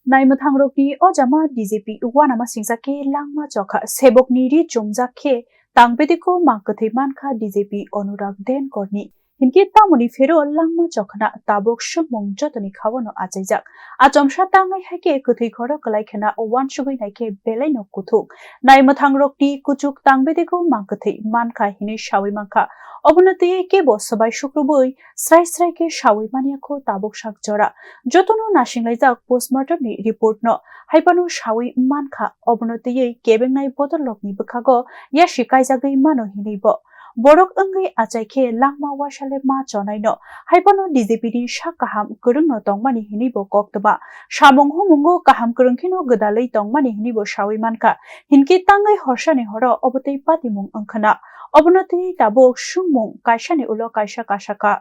Naimathangrokni ojama DJP uwanama singzake langma chokha sebokni ri chumjakhe tangbediko mangkathei mankha DJP Anurag Den korni hinki tamoni fero langma chokhana tabok sumung jotoni khawano achaijak achomsa tangai haike kuthei khoro kalaikhana owan sugoi naike belai no kuthuk Naimathangrokni kuchuk tangbediko mangkathei mankha hini shawi mankha অবনতি কেবল সবাই শুক্রবই স্রাই স্রাইকে সাউই মানিয়াখো তাবক সাক জরা যতনো নাসিংলাইজাক পোস্টমর্টমনি report ন হাইপানো সাউই মানখা অবনতিयै কেবেংনাই বদলকনি বখাগো ইয়াসি কাইজাগৈ মানো হিনৈব বরক अंगै आचाइखे langma wasale ma chonai no haipano DJP ni sak kaham kurung no tongmani hinibo koktaba samong humungo kaham kurungkhino godalei tongmani hinibo sawi manka hinki tangai horsani horo obotei patimung angkhana অবনতি তাবক সুমুং কাইসানি উলো কাইসা কাসাকা